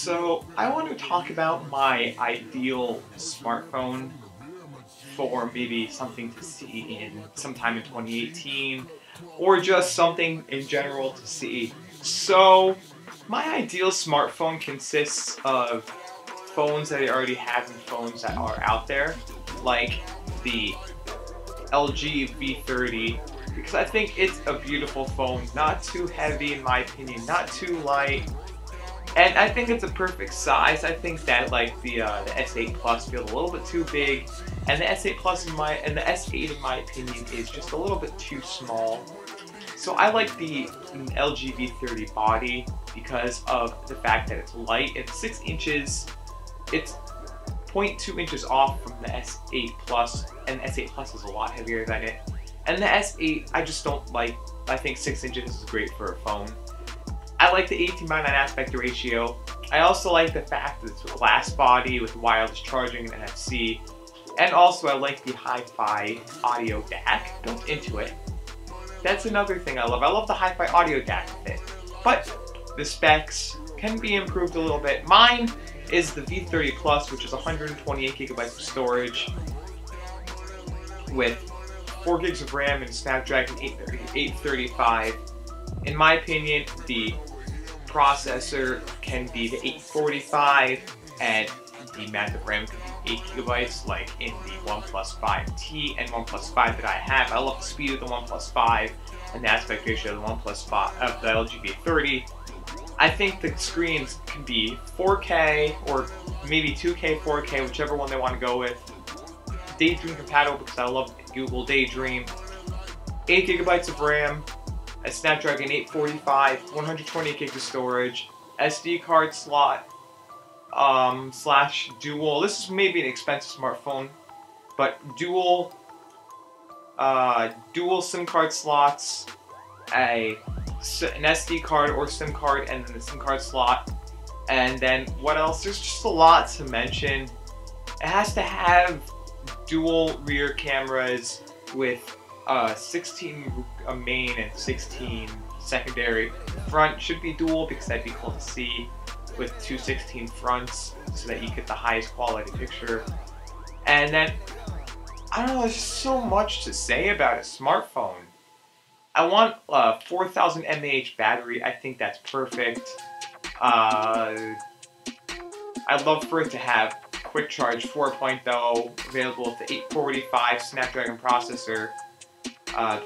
So I want to talk about my ideal smartphone for maybe something to see in sometime in 2018 or just something in general to see. So my ideal smartphone consists of phones that I already have and phones that are out there, like the LG V30, because I think it's a beautiful phone, not too heavy in my opinion, not too light, and I think it's a perfect size. I think that like the S8 Plus feels a little bit too big, and the S8 Plus and the S8 in my opinion is just a little bit too small. So I like the LG V30 body because of the fact that it's light. It's 6 inches. It's 0.2 inches off from the S8 Plus, and the S8 Plus is a lot heavier than it. And the S8, I just don't like. I think 6 inches is great for a phone. I like the 18:9 aspect ratio. I also like the fact that it's a glass body with wireless charging and NFC. And also I like the hi-fi audio DAC built into it. That's another thing I love. I love the hi-fi audio DAC with it. But the specs can be improved a little bit. Mine is the V30 Plus, which is 128 gigabytes of storage with 4 gigs of RAM and Snapdragon 835. In my opinion, the processor can be the 845 and the amount of RAM can be 8 gigabytes like in the OnePlus 5T and OnePlus 5 that I have. I love the speed of the OnePlus 5 and the aspect ratio of the OnePlus 5 of the LG V30. I think the screens can be 4K or maybe 2K, 4K, whichever one they want to go with. Daydream compatible because I love Google Daydream. 8 gigabytes of RAM, a Snapdragon 845, 128 gigs of storage, SD card slot, slash dual. This is maybe an expensive smartphone, but dual SIM card slots, an SD card or SIM card, and then the SIM card slot. And then what else? There's just a lot to mention. It has to have dual rear cameras with 16 main and 16 secondary. Front should be dual because that'd be cool to see with 216 fronts so that you get the highest quality picture. And then, I don't know, there's just so much to say about a smartphone. I want a 4000 mAh battery. I think that's perfect. I'd love for it to have Quick Charge 4.0 available with the 845 Snapdragon processor.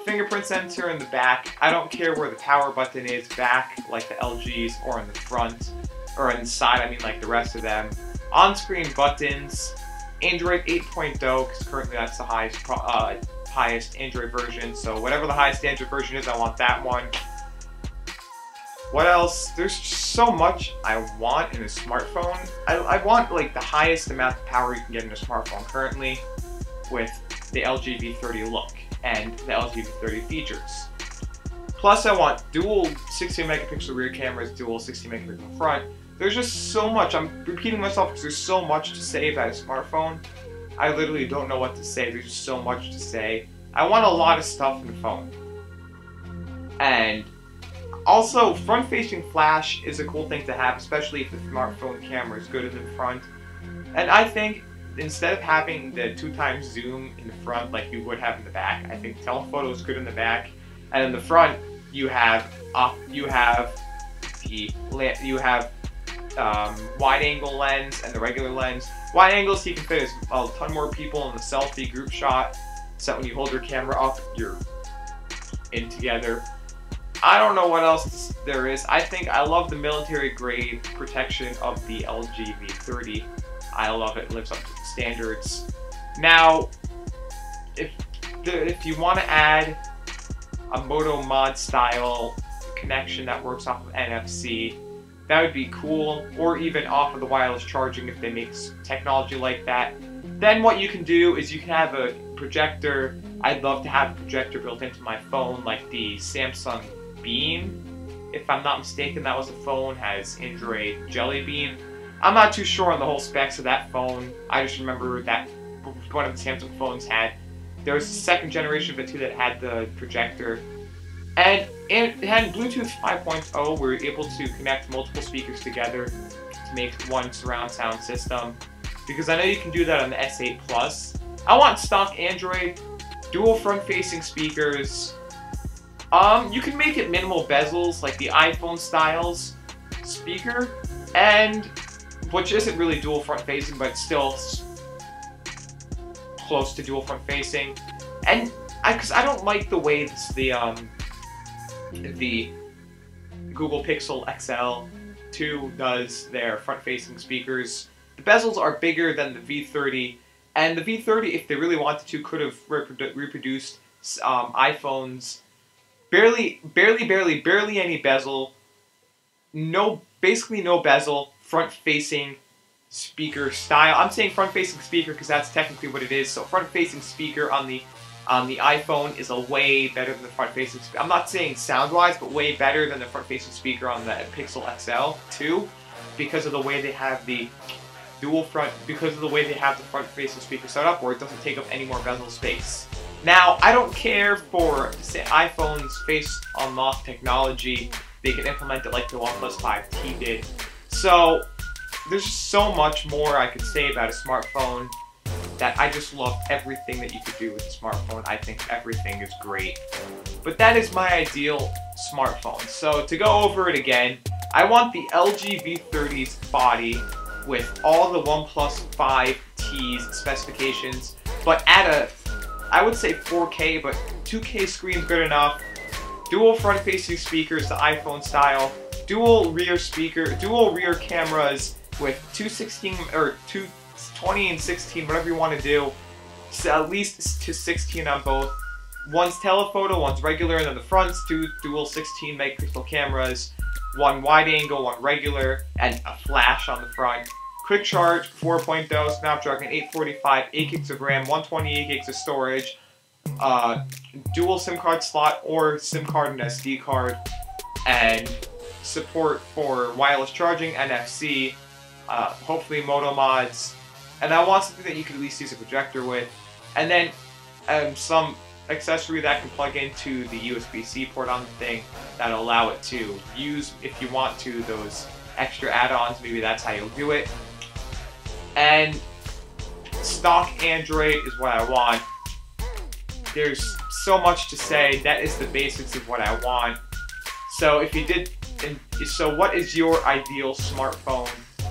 Fingerprint sensor in the back. I don't care where the power button is, back like the LGs, or in the front, or inside, I mean like the rest of them. On-screen buttons, Android 8.0, because currently that's the highest Android version, so whatever the highest Android version is, I want that one. What else? There's just so much I want in a smartphone. I want like the highest amount of power you can get in a smartphone currently with the LG V30 look and the LG V30 features. Plus I want dual 60 megapixel rear cameras, dual 60 megapixel front. There's just so much. I'm repeating myself because there's so much to say about a smartphone. I literally don't know what to say. There's just so much to say. I want a lot of stuff in the phone. And also, front-facing flash is a cool thing to have, especially if the smartphone camera is good in front. And I think instead of having the 2x zoom in the front like you would have in the back, I think telephoto is good in the back. And in the front, you have wide-angle lens and the regular lens. Wide angle so you can fit a ton more people in the selfie group shot, so that when you hold your camera up, you're in together. I don't know what else there is. I love the military grade protection of the LG V30. I love it. It lives up to the standards. Now, if you want to add a Moto Mod style connection that works off of NFC, that would be cool, or even off of the wireless charging if they make technology like that. Then what you can do is you can have a projector. I'd love to have a projector built into my phone like the Samsung Beam. If I'm not mistaken, that was a phone, has Android Jelly Bean. I'm not too sure on the whole specs of that phone. I just remember that one of the Samsung phones had. There was a second generation of it too that had the projector. And it had Bluetooth 5.0 where you're able to connect multiple speakers together to to make one surround sound system, because I know you can do that on the S8 Plus. I want stock Android, dual front-facing speakers. You can make it minimal bezels, like the iPhone styles speaker, and which isn't really dual front-facing, but still close to dual front-facing. And because I don't like the way the Google Pixel XL 2 does their front-facing speakers. The bezels are bigger than the V30, and the V30, if they really wanted to, could have reproduced iPhone's barely any bezel, basically no bezel, front-facing speaker style. I'm saying front-facing speaker because that's technically what it is. So front-facing speaker on the iPhone is a way better than the front-facing speaker. I'm not saying sound-wise, but way better than the front-facing speaker on the Pixel XL 2, because of the way they have the front-facing speaker set up, where it doesn't take up any more bezel space. Now, I don't care for, say, iPhone's face unlock technology. They can implement it like the OnePlus 5T did. So there's just so much more I could say about a smartphone, that I just love everything that you could do with a smartphone. I think everything is great. But that is my ideal smartphone. So to go over it again, I want the LG V30's body with all the OnePlus 5T's specifications, but at I would say 4K, but 2K screen's good enough. Dual front-facing speakers, the iPhone style. Dual rear cameras with 20 and 16, whatever you want to do. So at least to 16 on both. One's telephoto, one's regular, and then the front's two dual 16 megapixel cameras. One wide angle, one regular, and a flash on the front. Quick charge 4.0, Snapdragon 845, 8 gigs of RAM, 128 gigs of storage, dual SIM card slot or SIM card and SD card, and support for wireless charging, NFC, hopefully moto mods, and I want something that you could at least use a projector with, and then some accessory that can plug into the USB-C port on the thing that'll allow it to use, if you want to, those extra add-ons. Maybe that's how you'll do it. And stock Android is what I want. There's so much to say. That is the basics of what I want. So if you did, so what is your ideal smartphone?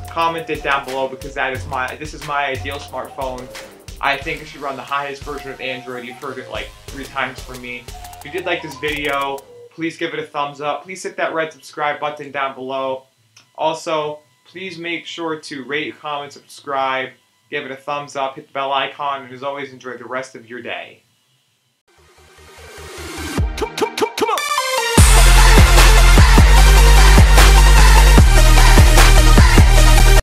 Comment it down below, because this is my ideal smartphone. I think it should run the highest version of Android. You've heard it like 3 times from me. If you did like this video, please give it a thumbs up. Please hit that red subscribe button down below. Also, please make sure to rate, comment, subscribe, give it a thumbs up, hit the bell icon, and as always, enjoy the rest of your day.